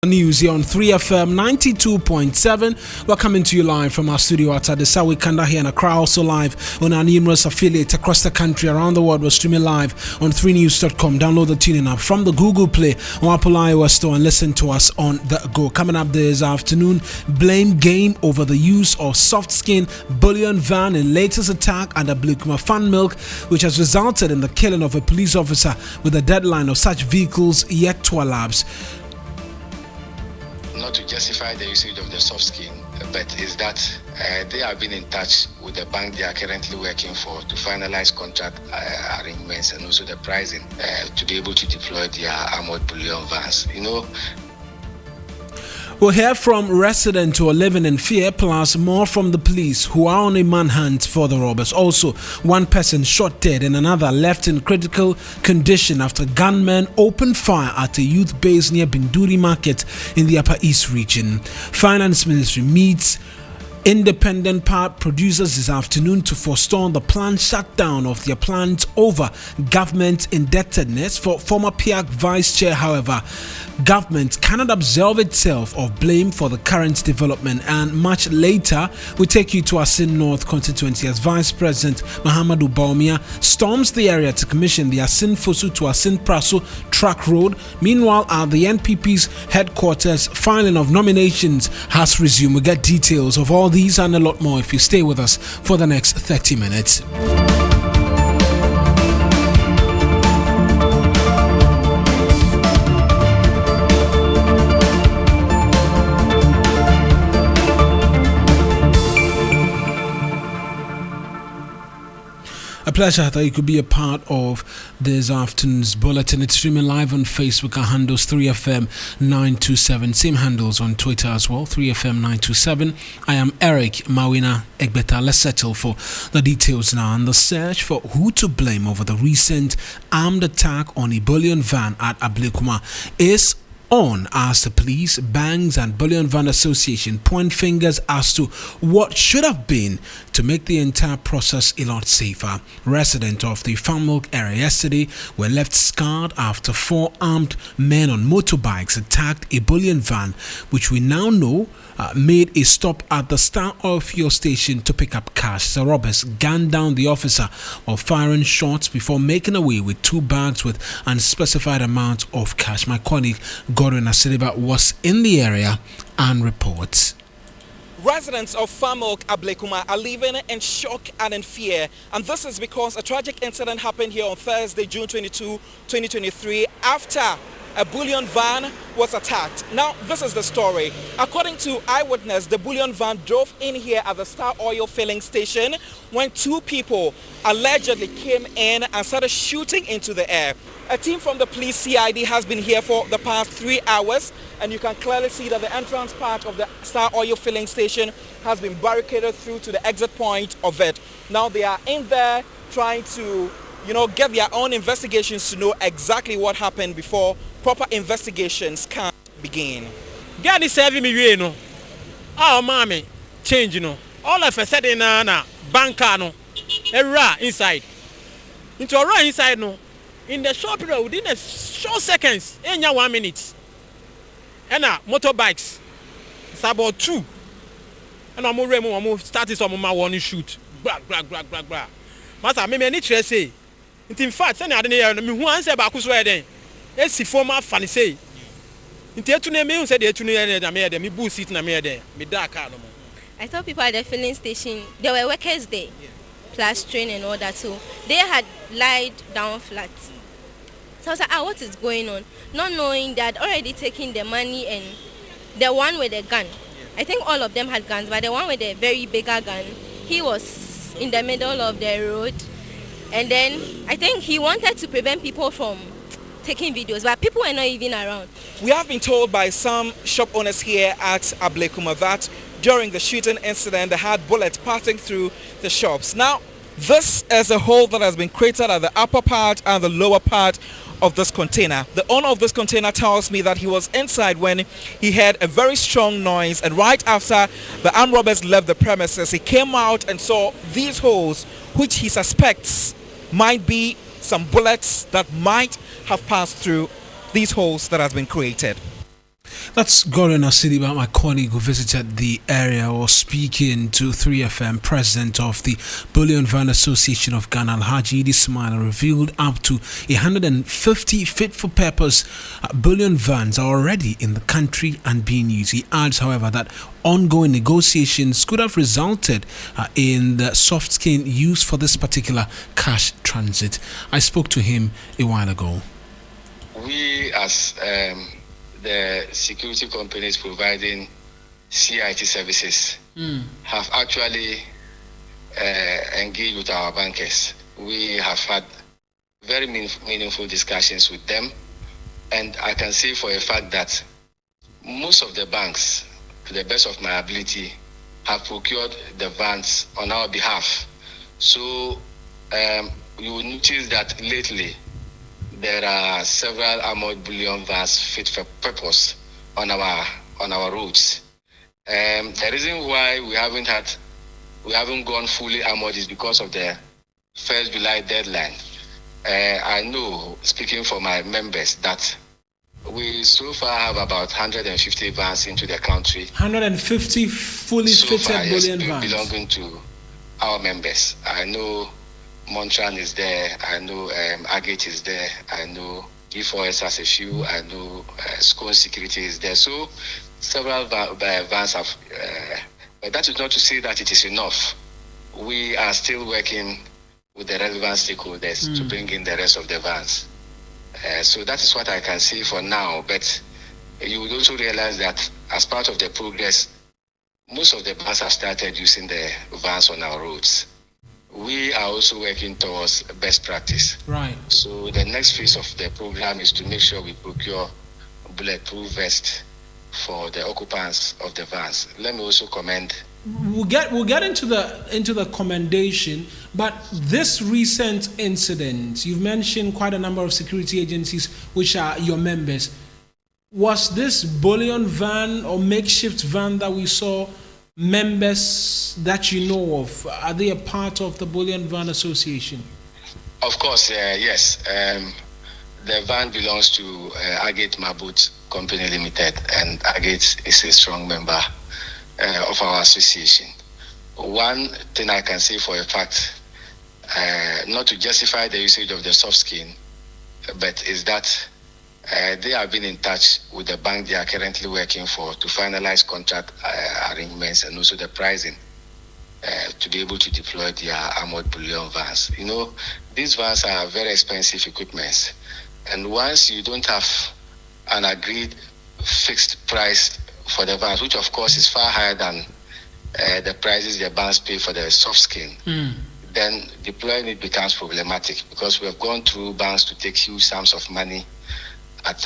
News here on 3FM 92.7. We're coming to you live from our studio at Adesawe Kanda here in Accra, also live on our numerous affiliates across the country, around the world. We're streaming live on 3news.com. Download the tuning app from the Google Play or Apple iOS store and listen to us on the go. Coming up this afternoon, blame game over the use of soft skin bullion van in latest attack at the Blakuma Fan Milk, which has resulted in the killing of a police officer with a deadline of such vehicles yet to elapse. Not to justify the usage of the soft skin, but is that they have been in touch with the bank they are currently working for to finalize contract arrangements and also the pricing to be able to deploy their armored bullion vans. We'll hear from residents who are living in fear, plus more from the police who are on a manhunt for the robbers. Also, one person shot dead and another left in critical condition after gunmen opened fire at a youth base near Binduri Market in the Upper East region. Finance Ministry meets independent power producers this afternoon to forestall the planned shutdown of their plants over government indebtedness. For former PIAC Vice Chair, however, government cannot absolve itself of blame for the current development. And much later, we take you to Asin North constituency as Vice President Muhammadu Bawumia storms the area to commission the Asin Fosu to Asin Praso track road. Meanwhile, at the NPP's headquarters, filing of nominations has resumed. We get details of all these and a lot more if you stay with us for the next 30 minutes. A pleasure that you could be a part of this afternoon's bulletin. It's streaming live on Facebook. Our handles 3FM927. Same handles on Twitter as well, 3FM927. I am Eric Mawuena Egbeta. Let's settle for the details now. And the search for who to blame over the recent armed attack on a bullion van at Blakuma is on as the police, banks and bullion van association point fingers as to what should have been to make the entire process a lot safer. Residents of the Fan Milk area yesterday were left scarred after 4 armed men on motorbikes attacked a bullion van, which we now know made a stop at the Star Oil fuel station to pick up cash. The robbers gunned down the officer while firing shots before making away with 2 bags with unspecified amount of cash. My colleague Godwin Asiliba was in the area and reports. Residents of Fan Milk at Blakuma are living in shock and in fear, and this is because a tragic incident happened here on Thursday, June 22, 2023, after a bullion van was attacked. Now, this is the story. According to eyewitness, the bullion van drove in here at the Star Oil filling station when 2 people allegedly came in and started shooting into the air. A team from the police CID has been here for the past 3 hours, and you can clearly see that the entrance part of the Star Oil filling station has been barricaded through to the exit point of it. Now they are in there trying to, get their own investigations to know exactly what happened before proper investigations can begin. God is serving me, Oh, mommy, change, All of a sudden, banker, inside. Into a right inside, in the short period, within a short seconds, in 1 minute. And motorbikes, it's about 2. And I'm starting some of my one shoot. Brag. Master, me any say. In fact, I didn't know who answer back who's then. It's former funny say. In the me said the tuner, me boost it na me there. Me dark car no more. I thought people at the filling station, there were workers there, plus train and all that, so they had lied down flat. So I was like, what is going on? Not knowing that already taking the money and the one with the gun. I think all of them had guns, but the one with the very bigger gun, he was in the middle of the road. And then I think he wanted to prevent people from taking videos, but people were not even around. We have been told by some shop owners here at Blakuma that during the shooting incident, they had bullets passing through the shops. Now, this is a hole that has been created at the upper part and the lower part of this container. The owner of this container tells me that he was inside when he heard a very strong noise, and right after the armed robbers left the premises, he came out and saw these holes, which he suspects might be some bullets that might have passed through these holes that has been created. That's Gordon Asidiba, my colleague who visited the area, or speaking to 3FM, president of the Bullion Van Association of Ghana, Alhaji Idi Ismail, revealed up to 150 fit-for-purpose bullion vans are already in the country and being used. He adds, however, that ongoing negotiations could have resulted in the soft skin used for this particular cash transit. I spoke to him a while ago. We, as the security companies providing CIT services, have actually engaged with our bankers. We have had very meaningful discussions with them, and I can say for a fact that most of the banks, to the best of my ability, have procured the vans on our behalf. So you will notice that lately there are several armored bullion vans fit for purpose on our roads. The reason why we haven't gone fully armored is because of the 1st July deadline. I know, speaking for my members, that we so far have about 150 vans into the country. 150 fully so fitted far, yes, bullion vans belonging to our members. I know Montran is there. I know Agate is there. I know E4S has a few. I know Scone Security is there. So several vans have. But that is not to say that it is enough. We are still working with the relevant stakeholders to bring in the rest of the vans. So that is what I can say for now. But you would also realize that as part of the progress, most of the vans have started using the vans on our roads. We are also working towards best practice. Right. So the next phase of the program is to make sure we procure bulletproof vests for the occupants of the vans. Let me also commend. We'll get into the commendation, but this recent incident, you've mentioned quite a number of security agencies which are your members. Was this bullion van or makeshift van that we saw members that you know of? Are they a part of the Bullion Van Association? Of course, yes. The van belongs to Agate Mabut Company Limited, and Agate is a strong member of our association. One thing I can say for a fact, not to justify the usage of the soft skin, but is that they have been in touch with the bank they are currently working for to finalize contract arrangements and also the pricing to be able to deploy their armored bullion vans. You know, these vans are very expensive equipment, and once you don't have an agreed fixed price for the vans, which of course is far higher than the prices the banks pay for the soft skin, then deploying it becomes problematic, because we have gone through banks to take huge sums of money at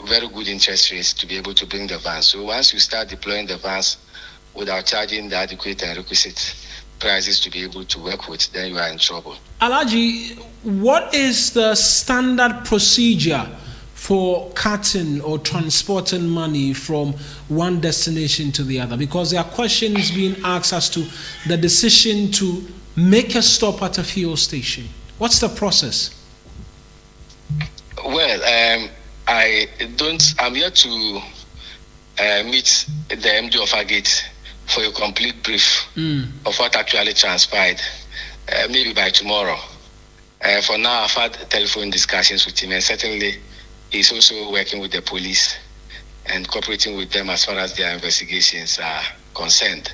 very good interest rates to be able to bring the vans. So once you start deploying the vans without charging the adequate and requisite prices to be able to work with, then you are in trouble. Alhaji, what is the standard procedure for carting or transporting money from one destination to the other? Because there are questions being asked as to the decision to make a stop at a fuel station. What's the process? Well, I'm here to meet the MD of Agate for a complete brief of what actually transpired, maybe by tomorrow. For now, I've had telephone discussions with him, and certainly he's also working with the police and cooperating with them as far as their investigations are concerned.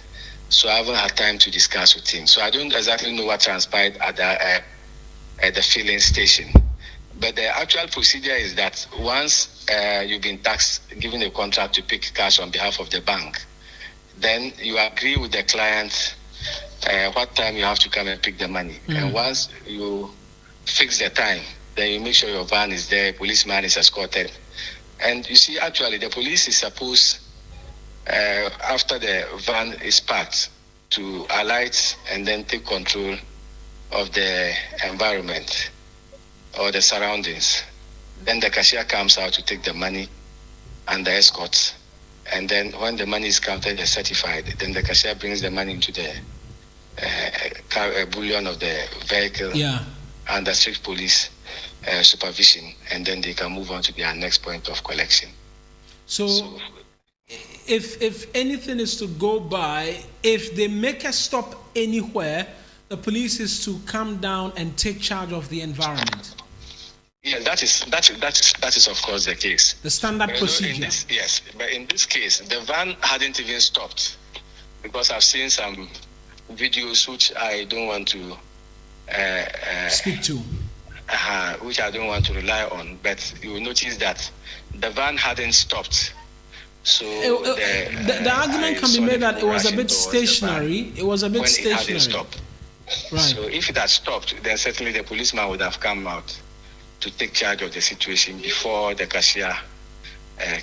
So I haven't had time to discuss with him. So I don't exactly know what transpired at the filling station. But the actual procedure is that once you've been given a contract to pick cash on behalf of the bank, then you agree with the client what time you have to come and pick the money. And once you fix the time, then you make sure your van is there, policeman is escorted. And you see, actually, the police is supposed, after the van is parked, to alight and then take control of the environment or the surroundings. Then the cashier comes out to take the money and the escorts. And then when the money is counted and certified, then the cashier brings the money into the bullion of the vehicle under strict police supervision, and then they can move on to their next point of collection. So if anything is to go by, if they make a stop anywhere, the police is to come down and take charge of the environment. Yes, that is of course the case. The standard procedure. Yes, but in this case, the van hadn't even stopped, because I've seen some videos which I don't want to speak to. Which I don't want to rely on, but you will notice that the van hadn't stopped. So the argument can be made that it was a bit stationary. It was a bit stationary. It hadn't stopped. Right. So if it had stopped, then certainly the policeman would have come out to take charge of the situation before the cashier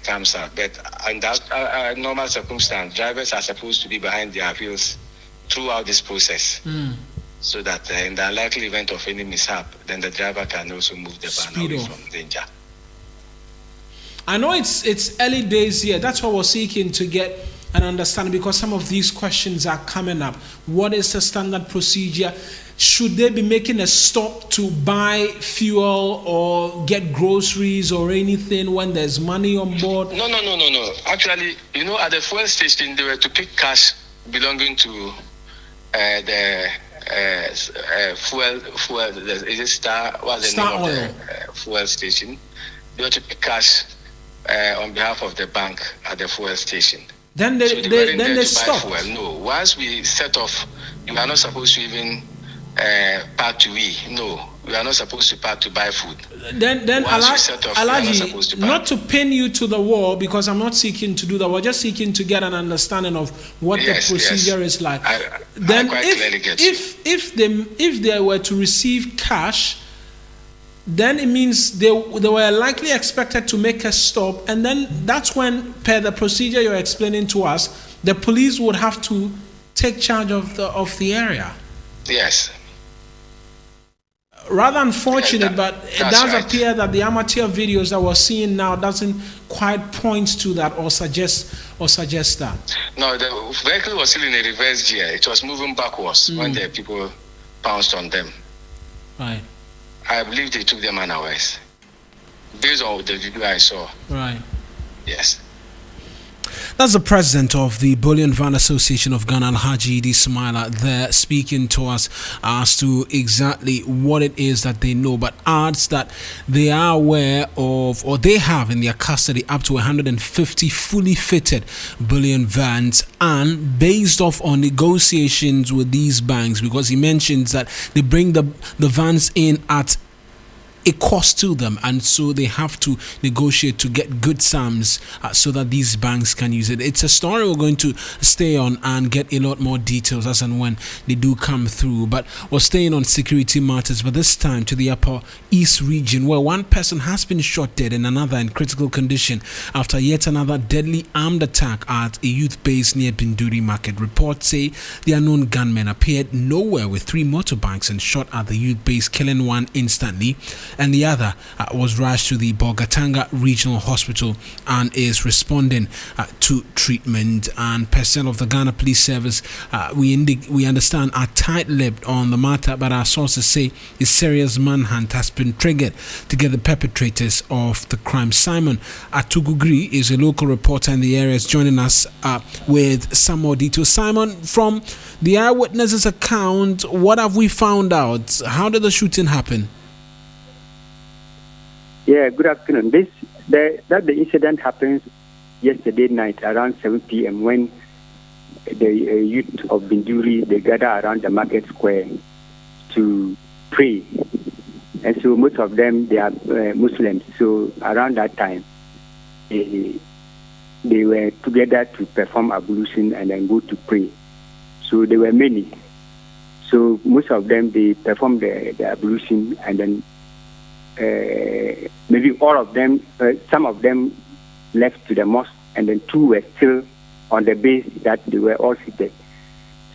comes out. But in that normal circumstance, drivers are supposed to be behind their wheels throughout this process. So that in the unlikely event of any mishap, then the driver can also move the van away from danger. I know it's early days here. That's what we're seeking to get an understanding, because some of these questions are coming up. What is the standard procedure? Should they be making a stop to buy fuel or get groceries or anything when there's money on board? No. Actually, at the fuel station, they were to pick cash belonging to the fuel. Is it Star? What's the name Oil. Of the fuel station? They were to pick cash on behalf of the bank at the fuel station. Then they stop. No, once we set off, you are not supposed to even park to eat. No, we are not supposed to park to buy food. Then Alaji, not to pin you to the wall, because I'm not seeking to do that. We're just seeking to get an understanding of what the procedure is like. Then if they were to receive cash, then it means they were likely expected to make a stop, and then that's when, per the procedure you're explaining to us, the police would have to take charge of the area. Yes. Rather unfortunate, but it does appear that the amateur videos that we're seeing now doesn't quite point to that or suggest that. No, the vehicle was still in a reverse gear. It was moving backwards when the people pounced on them. Right. I believe they took them unawares, based on the video I saw. Right. Yes. That's the president of the Bullion Van Association of Ghana, Alhaji Idi Smaila, there speaking to us as to exactly what it is that they know, but adds that they are aware of, or they have in their custody, up to 150 fully fitted bullion vans, and based off on negotiations with these banks, because he mentions that they bring the vans in at a cost to them, and so they have to negotiate to get good sums so that these banks can use it. It's a story we're going to stay on and get a lot more details as and when they do come through, but we're staying on security matters, but this time to the Upper East region, where one person has been shot dead and another in critical condition after yet another deadly armed attack at a youth base near Binduri Market. Reports say the unknown gunmen appeared nowhere with 3 motorbikes and shot at the youth base, killing one instantly, and the other was rushed to the Bogatanga Regional Hospital and is responding to treatment. And personnel of the Ghana Police Service, we understand, are tight-lipped on the matter, but our sources say a serious manhunt has been triggered to get the perpetrators of the crime. Simon Atugugri is a local reporter in the area, is joining us with some more details. Simon, from the eyewitnesses' account, what have we found out? How did the shooting happen? Yeah, good afternoon. The incident happens yesterday night around 7 p.m. when the youth of Binduri, they gather around the market square to pray. And so most of them, they are Muslims. So around that time, they were together to perform ablution and then go to pray. So there were many. So most of them, they performed the ablution, and then maybe all of them, some of them left to the mosque, and then 2 were still on the base that they were all seated.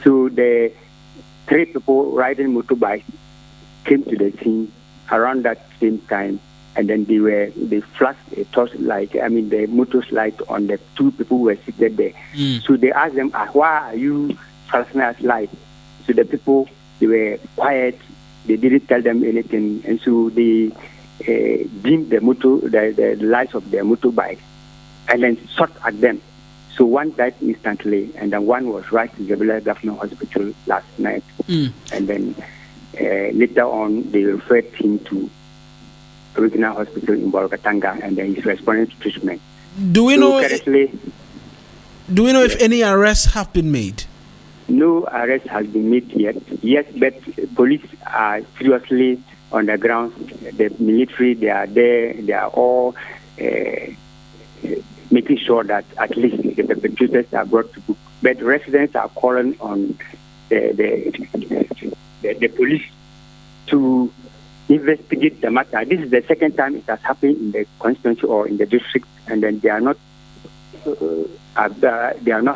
So the 3 people riding motorbikes came to the scene around that same time, and then they flashed a torch light, the motor's light on the 2 people who were seated there. So they asked them, why are you flashing us light? So the people, they were quiet, they didn't tell them anything, and so they dimmed the lights of their motorbike, and then shot at them. So one died instantly, and then one was rushed to Zebula Government Hospital last night. And then later on, they referred him to Regional Hospital in Borokatanga, and then he's responding to treatment. Do we know if any arrests have been made? No arrest has been made yet. Yes, but police are seriously on the ground. The military, they are there. They are all making sure that at least the perpetrators are brought to book. But residents are calling on the police to investigate the matter. This is the second time it has happened in the constituency or in the district, and then they are not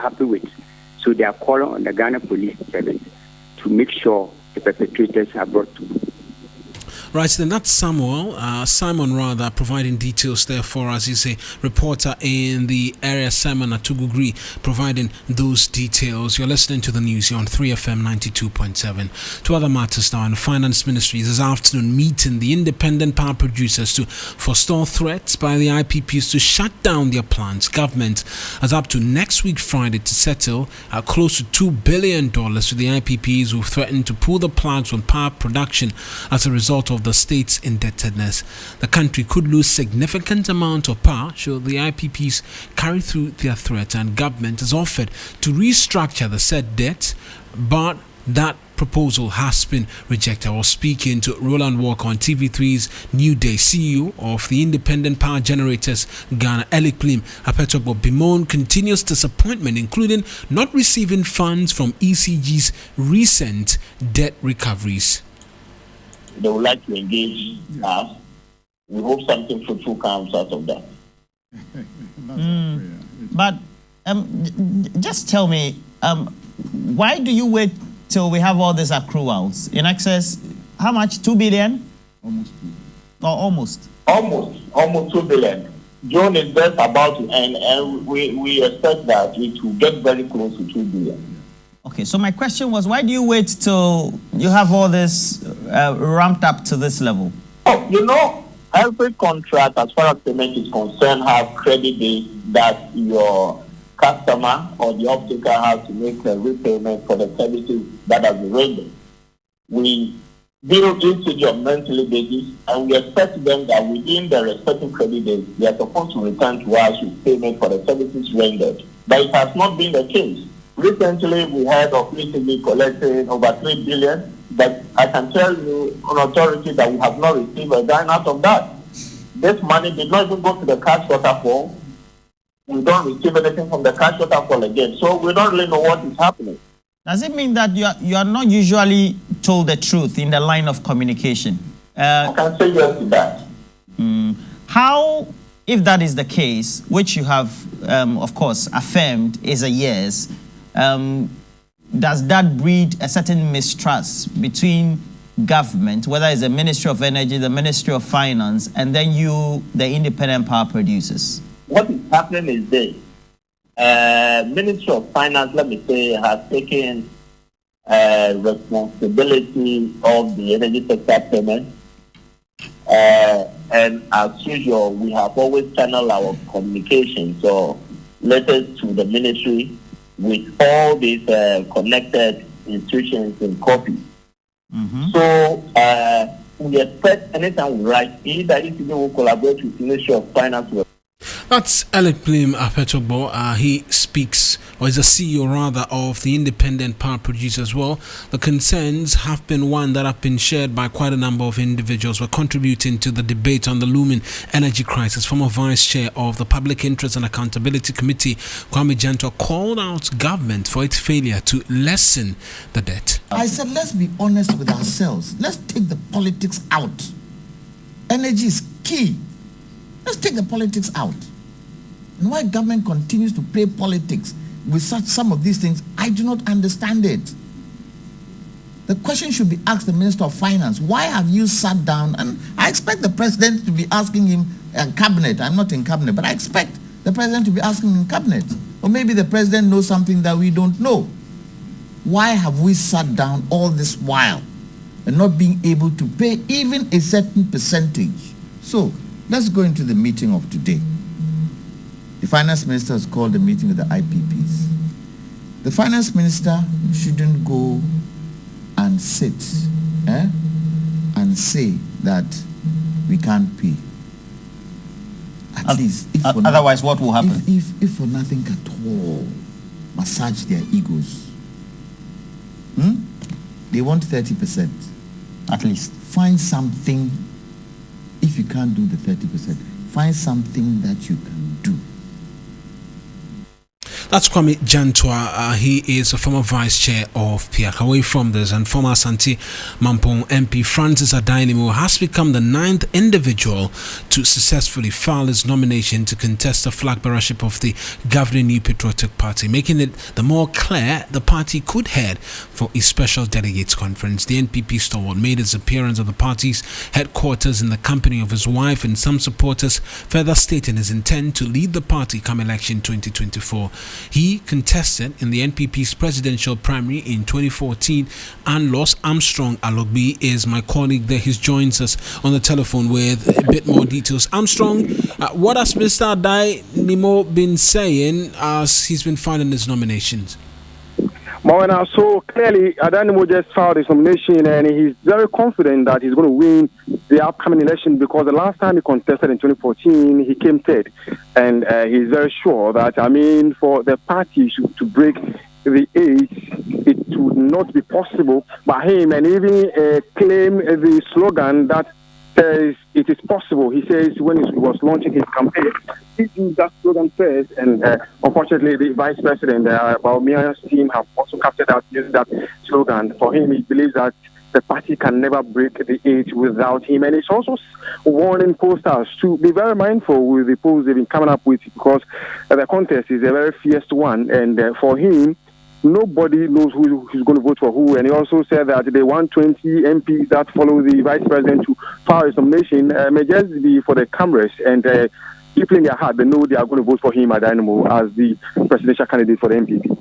happy with. So they are calling on the Ghana Police Service to make sure the perpetrators are brought to book. Right, then that's Simon rather, providing details there for us. He's a reporter in the area, Simon Atugugri, providing those details. You're listening to the news here on 3FM 92.7. To other matters now, in the Finance Ministry this afternoon meeting the independent power producers to forestall threats by the IPPs to shut down their plants. Government has up to next week Friday to settle close to $2 billion with the IPPs who threatened to pull the plants from power production as a result of the state's indebtedness. The country could lose significant amount of power should the IPPs carry through their threat, and government has offered to restructure the said debt, but that proposal has been rejected. I was speaking to Roland Walker on TV3's Midday, CEO of the Independent Power Generators Ghana, Eleclim Apetogbo, bemoaned continuous disappointment, including not receiving funds from ECG's recent debt recoveries. They would like to engage us. We hope something fruitful comes out of that. But just tell me, why do you wait till we have all these accruals in excess? How much? 2 billion? Almost. Almost 2 billion. June is just about to end, and we expect that it will get very close to 2 billion. Okay, so my question was, why do you wait till you have all this ramped up to this level? Oh, every contract, as far as payment is concerned, have credit days that your customer or the optical has to make a repayment for the services that have been rendered. We bill ECG on monthly basis, and we expect them that within the respective credit days, they are supposed to return to us with payment for the services rendered. But it has not been the case. Recently, we heard of ECG collecting over 3 billion, but I can tell you on authority that we have not received a dime out of that. This money did not even go to the cash waterfall. We don't receive anything from the cash waterfall again, so we don't really know what is happening. Does it mean that you are not usually told the truth in the line of communication? I can say yes to that. How, if that is the case, which you have, of course, affirmed is a yes, does that breed a certain mistrust between government, whether it's the Ministry of Energy, the Ministry of Finance, and then you, the independent power producers? What is happening is this. Ministry of Finance, let me say, has taken responsibility of the energy sector payment. And as usual, we have always channeled our communications or letters to the ministry with all these connected institutions in copy. So we expect anytime we write, either ECB will collaborate with the Ministry of Finance. That's Eleclim Apetogbo. He speaks, or is a CEO rather, of the independent power producer as well. The concerns have been one that have been shared by quite a number of individuals. We're contributing to the debate on the looming energy crisis. Former Vice Chair of the Public Interest and Accountability Committee, Kwame Janto, called out government for its failure to lessen the debt. I said, let's be honest with ourselves. Let's take the politics out. Energy is key. Let's take the politics out. And why government continues to play politics with some of these things, I do not understand it. The question should be asked the Minister of Finance. Why have you sat down? And I expect the President to be asking him in cabinet. I'm not in cabinet, but I expect the President to be asking him in cabinet. Or maybe the President knows something that we don't know. Why have we sat down all this while and not being able to pay even a certain percentage? So let's go into the meeting of today. The finance minister has called a meeting with the IPPs. The finance minister shouldn't go and sit and say that we can't pay. At least, if for otherwise, what will happen? If for nothing at all, massage their egos. They want 30%. At least. Find something. If you can't do the 30%, find something that you can do. That's Kwame Jantwa. He is a former vice chair of PIAC. Away from this, and former Asante Mampong MP Francis Adainimo has become the 9th individual to successfully file his nomination to contest the flag bearership of the governing New Patriotic Party, making it the more clear the party could head for a special delegates conference. The NPP stalwart made his appearance at the party's headquarters in the company of his wife and some supporters, further stating his intent to lead the party come election 2024. He contested in the NPP's presidential primary in 2014 and lost. Armstrong Alogbi is my colleague there. He joins us on the telephone with a bit more details. Armstrong, what has Mr. Adainimo been saying as he's been filing his nominations? Mawuena, so clearly Adainimo just filed his nomination and he's very confident that he's going to win the upcoming election, because the last time he contested in 2014 he came third, and he's very sure that, for the party to break the age, it would not be possible by him, and even claim the slogan that says it is possible. He says when he was launching his campaign, he used that slogan first, and unfortunately the vice president, Baumia's team, have also captured that slogan. For him, he believes that the party can never break the age without him, and it's also warning posters to be very mindful with the polls they've been coming up with, because the contest is a very fierce one, and for him, nobody knows who's going to vote for who. And he also said that the 120 MPs that follow the vice president to file his nomination may just be for the cameras, and people in their heart, they know they are going to vote for him, Adainimo, as the presidential candidate for the MPP.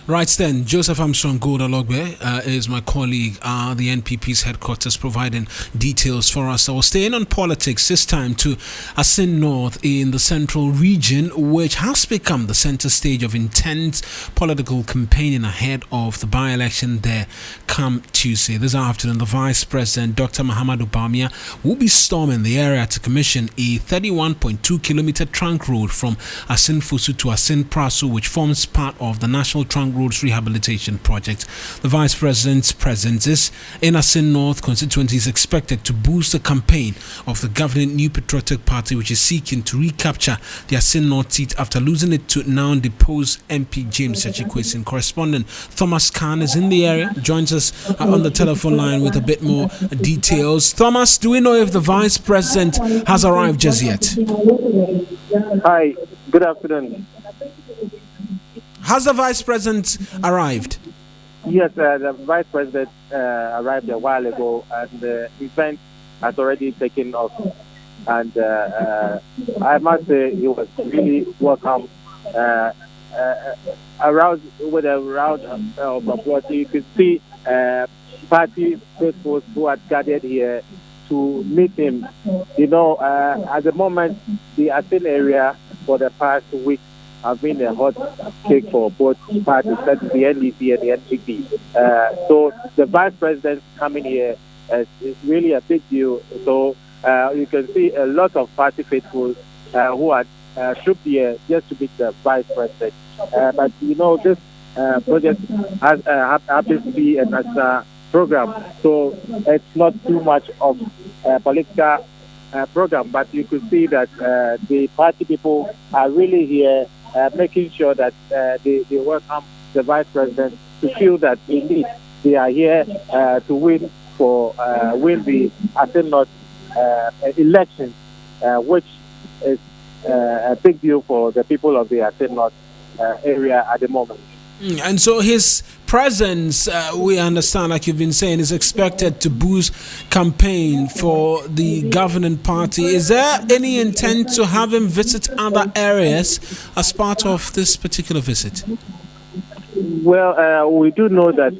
Right then, Joseph Armstrong Goldalogbe is my colleague, the NPP's headquarters, providing details for us. So we're staying on politics, this time to Asin North in the central region, which has become the center stage of intense political campaigning ahead of the by-election there come Tuesday. This afternoon, the Vice President, Dr. Mahamudu Bawumia, will be storming the area to commission a 31.2-kilometer trunk road from Asin Fusu to Asin Prasu, which forms part of the National Trunk Roads Rehabilitation Project. The Vice President's presence in Asin North constituency is expected to boost the campaign of the governing New Patriotic Party, which is seeking to recapture the Asin North seat after losing it to now deposed MP James Echikwesi. Correspondent Thomas Khan is in the area, joins us on the telephone line with a bit more details. Thomas, do we know if the Vice President has arrived just yet? Hi, good afternoon. Has the Vice President arrived? Yes, the Vice President arrived a while ago, and the event has already taken off. And I must say he was really welcome. With a round of applause, you could see party faithfuls who had gathered here to meet him. At the moment, the Asin area for the past week have been a hot cake for both parties, that's the NDC and the NPP. So the Vice President coming here is really a big deal. So you can see a lot of party faithfuls who are trooped here just to meet the Vice President. But this project happens to be a national program, so it's not too much of a political program, but you could see that the party people are really here making sure that they welcome the Vice President to feel that indeed they are here to win the Asin North elections, which is a big deal for the people of the Asin North area at the moment. And so his presence, we understand, like you've been saying, is expected to boost campaign for the governing party. Is there any intent to have him visit other areas as part of this particular visit? Well, we do know that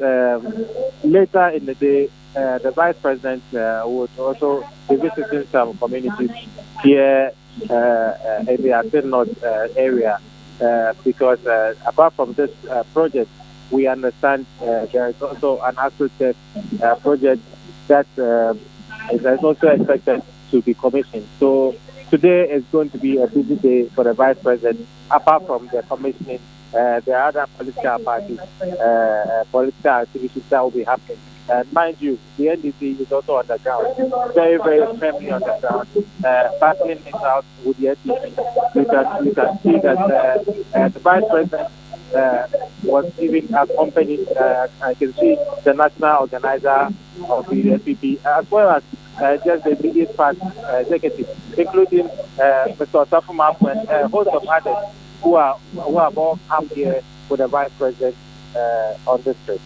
later in the day, the Vice President would also be visiting some communities here in the Asin North area, because apart from this project, we understand there is also an associate project that is also expected to be commissioned. So today is going to be a busy day for the Vice President. Apart from the commissioning, there are other political parties, political activities that will be happening. And mind you, the NDC is also on the ground, very, very firmly on the ground, battling it out with the NDC. You can see that the Vice President was even accompanied. I can see the national organizer of the NPP, as well as just the immediate part executive, including Mr. Safumafu and a host of others who are all come here with the Vice President on this trip.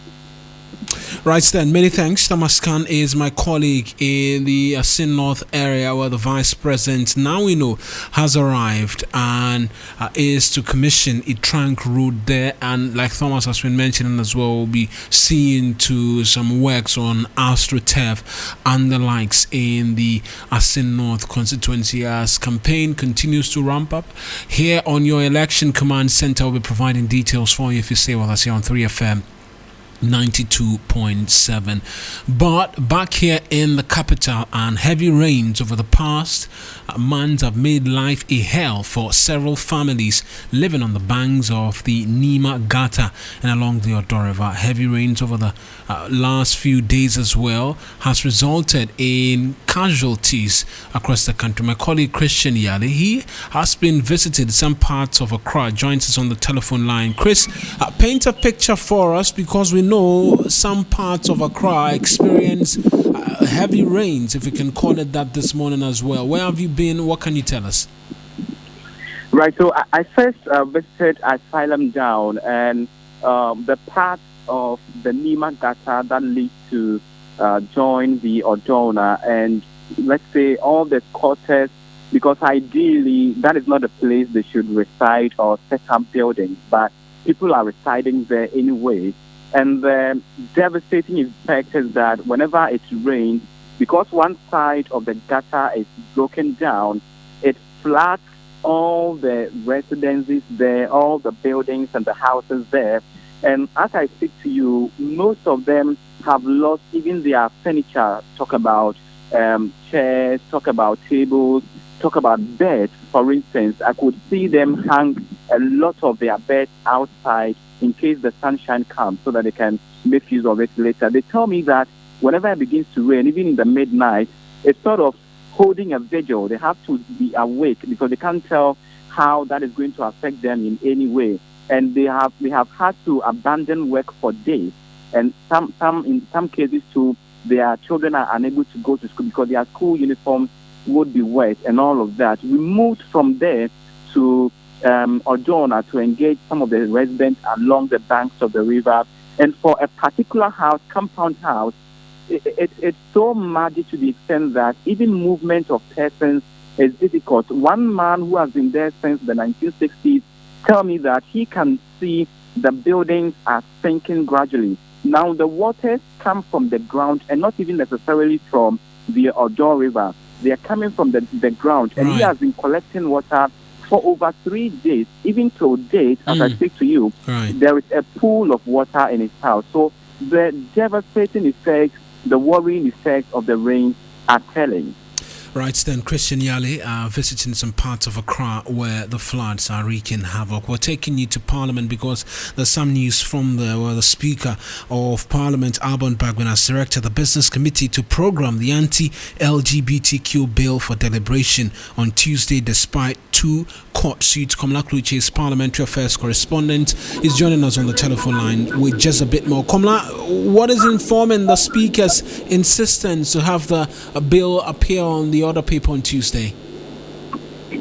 Right then, many thanks. Thomas Khan is my colleague in the Asin North area, where the Vice President, now we know, has arrived and is to commission a trunk road there. And like Thomas has been mentioning as well, will be seeing to some works on AstroTurf and the likes in the Asin North constituency as campaign continues to ramp up. Here on your election command center, we'll be providing details for you if you stay with us here on 3FM 92.7. But back here in the capital, and heavy rains over the past months have made life a hell for several families living on the banks of the Nima Gata and along the Odo River. Heavy rains over the last few days as well has resulted in casualties across the country. My colleague Christian Yale, he has been visited some parts of Accra, joins us on the telephone line. Chris, paint a picture for us, because we know some parts of Accra experience heavy rains, if we can call it that, this morning as well. Where have you been? What can you tell us? Right, so I first visited Asylum Down, and the part of the Nima Gata that leads to join the Odona, and let's say all the quarters, because ideally that is not a place they should reside or set up buildings, but people are residing there anyway. And the devastating effect is that whenever it rains, because one side of the gutter is broken down, it floods all the residences there, all the buildings and the houses there. And as I speak to you, most of them have lost even their furniture. Talk about chairs, talk about tables, talk about beds. For instance, I could see them hang a lot of their beds outside in case the sunshine comes, so that they can make use of it later. They tell me that whenever it begins to rain, even in the midnight, it's sort of holding a vigil. They have to be awake because they can't tell how that is going to affect them in any way. And they have had to abandon work for days. And in some cases too, their children are unable to go to school because their school uniforms would be wet and all of that. We moved from there to Odona to engage some of the residents along the banks of the river. And for a particular house, compound house, it's so muddy to the extent that even movement of persons is difficult. One man who has been there since the 1960s tell me that he can see the buildings are sinking gradually. Now, the waters come from the ground and not even necessarily from the Odo River. They are coming from the ground. And he has been collecting water for over 3 days. Even till date, as I speak to you, there is a pool of water in his house. So the devastating effects, the worrying effects of the rain are telling. Right then, Christian Yale visiting some parts of Accra where the floods are wreaking havoc. We're taking you to Parliament because there's some news from the Speaker of Parliament, Aborampah, has directed the Business Committee to program the anti-LGBTQ bill for deliberation on Tuesday, despite 2 court suits. Komla Kluche's Parliamentary Affairs correspondent is joining us on the telephone line with just a bit more. Komla, what is informing the Speaker's insistence to have the bill appear on the other paper on Tuesday?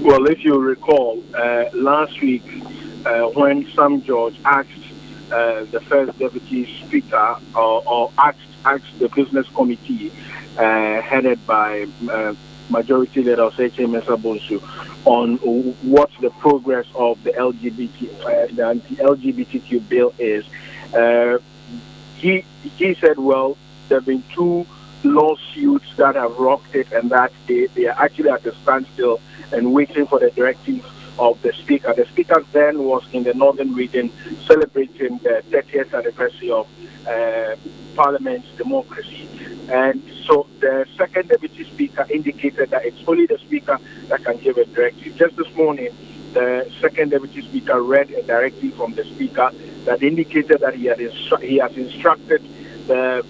Well, if you recall, last week when Sam George asked the First Deputy Speaker or asked the Business Committee headed by Majority Leader H.A. Mensah on what the progress of the the anti-LGBTQ bill is, he said, well, there have been 2 lawsuits that have rocked it, and that they are actually at a standstill and waiting for the directive of the Speaker. The Speaker then was in the northern region celebrating the 30th anniversary of Parliament's democracy. And so the second Deputy Speaker indicated that it's only the Speaker that can give a directive. Just this morning, the second Deputy Speaker read a directive from the Speaker that indicated that he has instructed the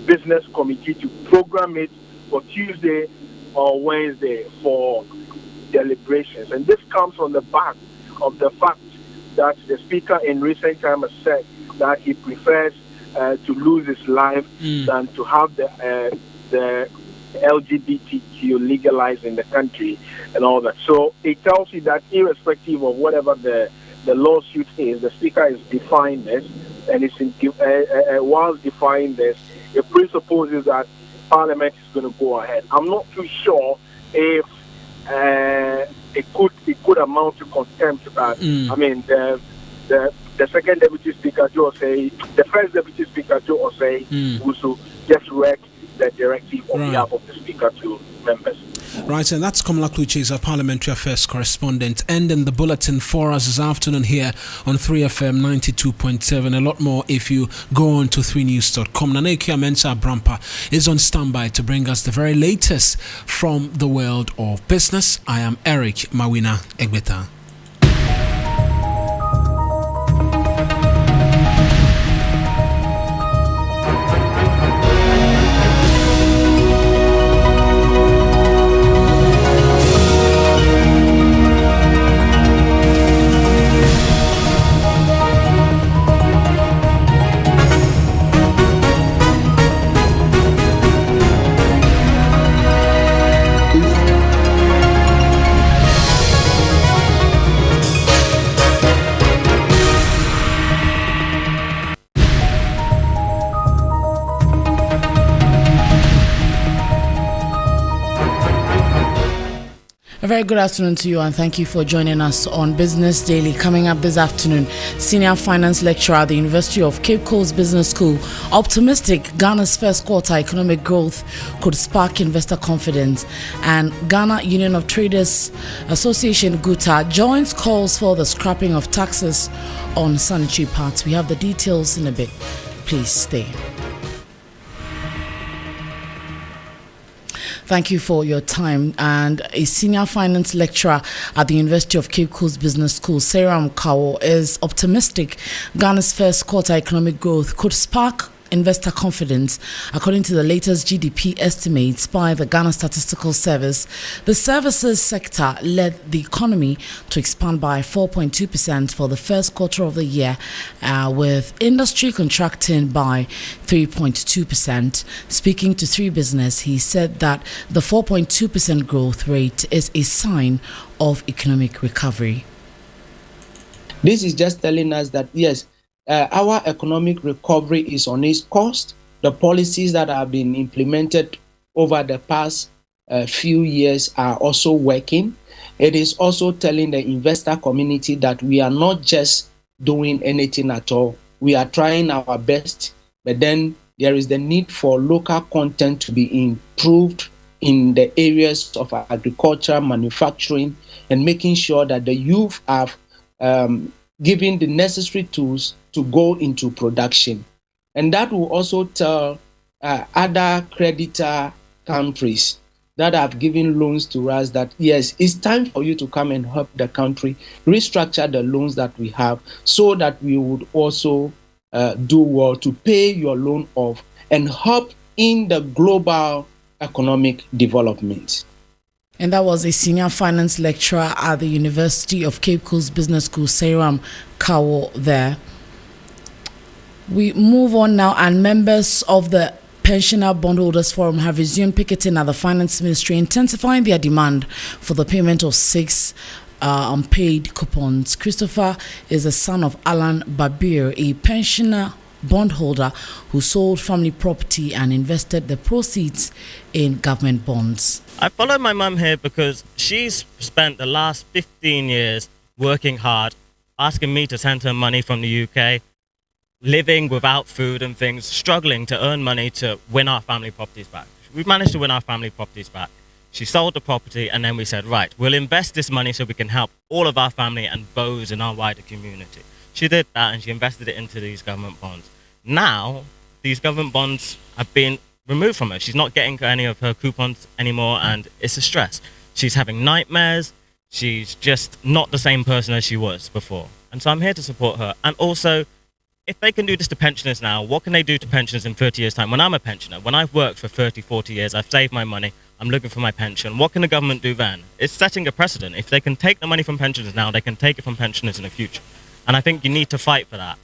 Business Committee to program it for Tuesday or Wednesday for deliberations. And this comes on the back of the fact that the Speaker in recent time has said that he prefers to lose his life than to have the LGBTQ legalized in the country and all that. So it tells you that irrespective of whatever the lawsuit is, the Speaker is defying this, and whilst defying this, it presupposes that Parliament is going to go ahead. I'm not too sure if it could amount to contempt. I mean, the second Deputy Speaker, Joe Osei, the first Deputy Speaker, Joe Osei, also just read the directive on behalf of the Speaker to members. Right, and that's Komla Kluche, our Parliamentary Affairs correspondent, ending the bulletin for us this afternoon here on 3FM 92.7. A lot more if you go on to 3news.com. Nanekia Mensah Aborampah is on standby to bring us the very latest from the world of business. I am Eric Mawuena Egbeta. A very good afternoon to you, and thank you for joining us on Business Daily. Coming up this afternoon, Senior Finance Lecturer at the University of Cape Coast Business School, optimistic Ghana's first quarter economic growth could spark investor confidence, and Ghana Union of Traders Association GUTA joins calls for the scrapping of taxes on sanitary parts. We have the details in a bit. Please stay. Thank you for your time. And a senior finance lecturer at the University of Cape Coast Business School, Sarah Mkawo, is optimistic Ghana's first quarter economic growth could spark investor confidence. According to the latest GDP estimates by the Ghana Statistical Service, the services sector led the economy to expand by 4.2% for the first quarter of the year, with industry contracting by 3.2%. Speaking to 3 Business, he said that the 4.2% growth rate is a sign of economic recovery. This is just telling us that, yes, our economic recovery is on its course. The policies that have been implemented over the past few years are also working. It is also telling the investor community that we are not just doing anything at all. We are trying our best, but then there is the need for local content to be improved in the areas of agriculture, manufacturing, and making sure that the youth have given the necessary tools to go into production. And that will also tell other creditor countries that have given loans to us that, yes, it's time for you to come and help the country restructure the loans that we have, so that we would also do well to pay your loan off and help in the global economic development. And that was a senior finance lecturer at the University of Cape Coast Business School, Seiram Kawo there. We move on now, and members of the Pensioner Bondholders Forum have resumed picketing at the Finance Ministry, intensifying their demand for the payment of 6 unpaid coupons. Christopher is the son of Alan Babir, a pensioner bondholder who sold family property and invested the proceeds in government bonds. I followed my mum here because she's spent the last 15 years working hard, asking me to send her money from the UK. living without food and things, struggling to earn money to win our family properties back. We've managed to win our family properties back. She sold the property, and then we said, right, we'll invest this money so we can help all of our family and those in our wider community. She did that, and she invested it into these government bonds. Now, these government bonds have been removed from her. She's not getting any of her coupons anymore, and it's a stress. She's having nightmares. She's just not the same person as she was before. And so I'm here to support her. And also, if they can do this to pensioners now, what can they do to pensioners in 30 years' time? When I'm a pensioner, when I've worked for 30, 40 years, I've saved my money, I'm looking for my pension. What can the government do then? It's setting a precedent. If they can take the money from pensioners now, they can take it from pensioners in the future. And I think you need to fight for that.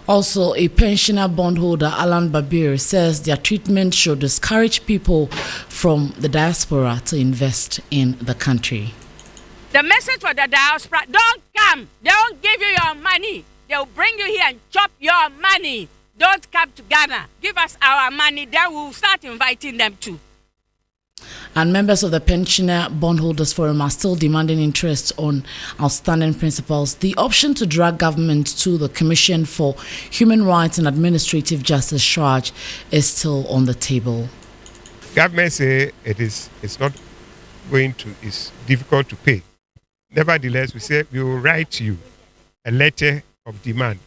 Also, a pensioner bondholder, Alan Babir, says their treatment should discourage people from the diaspora to invest in the country. The message for the diaspora: don't come. They won't give you your money. They'll bring you here and chop your money. Don't come to Ghana. Give us our money, then we'll start inviting them too. And members of the Pensioner Bondholders Forum are still demanding interest on outstanding principles. The option to drag government to the Commission for Human Rights and Administrative Justice charge is still on the table. Government say it's difficult to pay. Nevertheless, we say we will write you a letter of demand.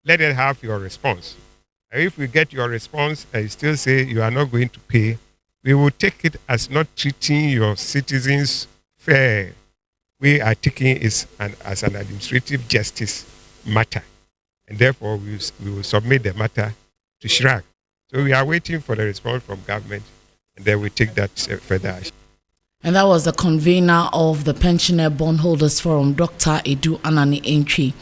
Let us have your response. And if we get your response and you still say you are not going to pay, we will take it as not treating your citizens fair. We are taking it as an administrative justice matter. And therefore, we will submit the matter to SHRAG. So we are waiting for the response from government, and then we take that further action. And that was the convener of the Pensioner Bondholders Forum, Dr. Edu Anani Entry.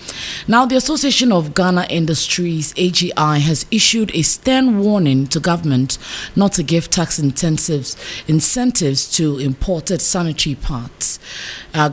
Now, the Association of Ghana Industries, AGI, has issued a stern warning to government not to give tax incentives to imported sanitary parts.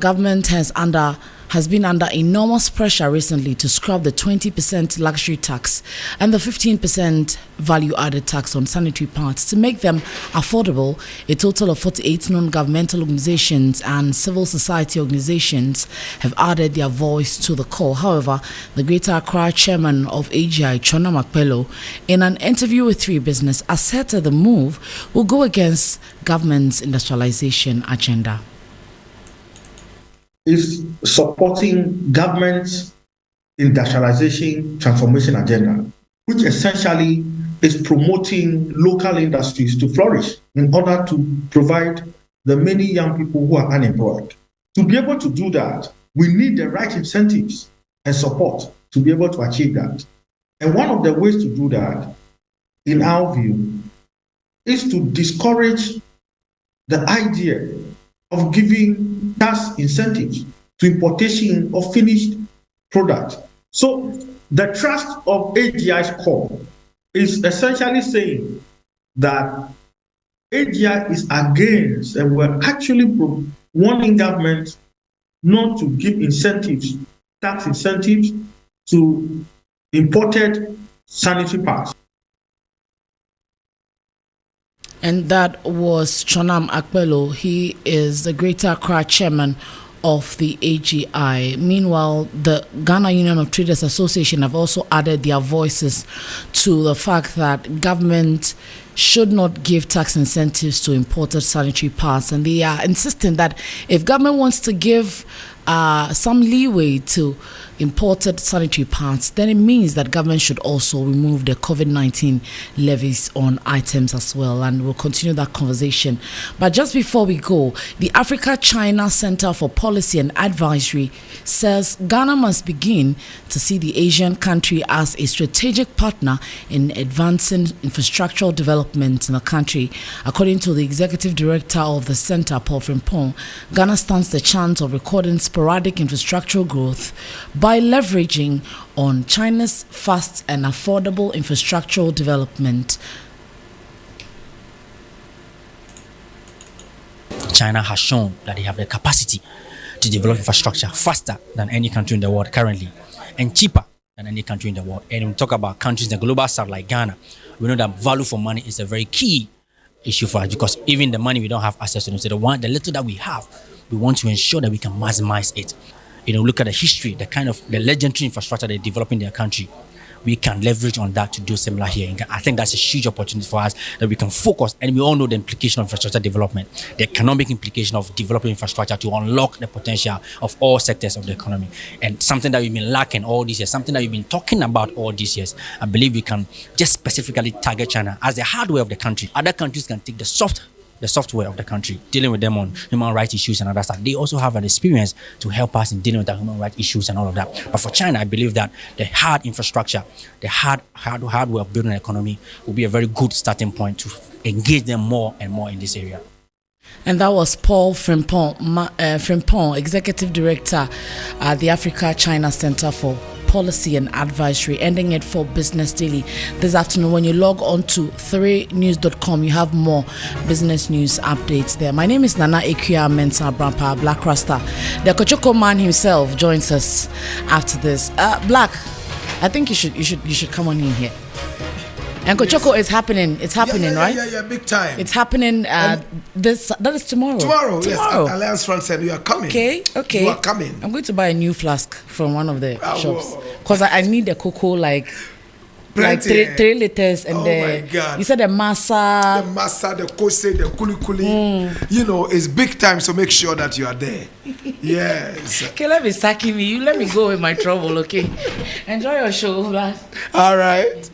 Government has been under enormous pressure recently to scrap the 20% luxury tax and the 15% value-added tax on sanitary parts to make them affordable. A total of 48 non-governmental organizations and civil society organizations have added their voice to the call. However, the Greater Accra chairman of AGI, Chonam Akpelo, in an interview with 3 Business, asserted the move will go against government's industrialization agenda. Is supporting government's industrialization transformation agenda, which essentially is promoting local industries to flourish in order to provide the many young people who are unemployed. To be able to do that, we need the right incentives and support to be able to achieve that. And one of the ways to do that, in our view, is to discourage the idea of giving tax incentives to importation of finished products. So the trust of AGI's call is essentially saying that AGI is against, and we're actually warning government not to give incentives, tax incentives to imported sanitary parts. And that was Chonam Akpelo. He is the Greater Accra chairman of the AGI. Meanwhile, the Ghana Union of Traders Association have also added their voices to the fact that government should not give tax incentives to imported sanitary parts. And they are insisting that if government wants to give some leeway to imported sanitary parts, then it means that government should also remove the COVID-19 levies on items as well. And we'll continue that conversation. But just before we go, the Africa-China Center for Policy and Advisory says Ghana must begin to see the Asian country as a strategic partner in advancing infrastructural development in the country. According to the executive director of the center, Paul Frimpong, Ghana stands the chance of recording sporadic infrastructural growth by leveraging on China's fast and affordable infrastructural development. China has shown that they have the capacity to develop infrastructure faster than any country in the world currently and cheaper than any country in the world. And when we talk about countries in the global south like Ghana, we know that value for money is a very key issue for us, because even the money we don't have access to, so the little that we have, we want to ensure that we can maximize it. You know, look at the history, the legendary infrastructure they develop in their country. we can leverage on that to do similar here. I think that's a huge opportunity for us that we can focus, and we all know the implication of infrastructure development, the economic implication of developing infrastructure to unlock the potential of all sectors of the economy. And something that we've been lacking all these years, something that we've been talking about all these years. I believe we can just specifically target China as the hardware of the country. Other countries can take the software of the country, dealing with them on human rights issues and other stuff. They also have an experience to help us in dealing with the human rights issues and all of that. But for China, I believe that the hard infrastructure, the hardware of building an economy will be a very good starting point to engage them more and more in this area. And that was Paul Frimpong, Executive Director at the Africa-China Center for Policy and Advisory, ending it for Business Daily this afternoon. When you log on to 3news.com, you have more business news updates there. My name is Nana Akua Mensah Aborampah, Black Rasta. The Kochoko man himself joins us after this. Black, I think you should come on in here. And Kochoko is happening. It's happening, right? Yeah, big time. It's happening. That is tomorrow. Tomorrow, yes. Alliance France said we are coming. Okay. You are coming. I'm going to buy a new flask from one of the shops because I need the cocoa like 3 liters, and my God. You said the masa, the kose, the kuli. You know, it's big time. So make sure that you are there. Yes. Okay, let me sacking me. You let me go with my trouble. Okay. Enjoy your show, Black. All right.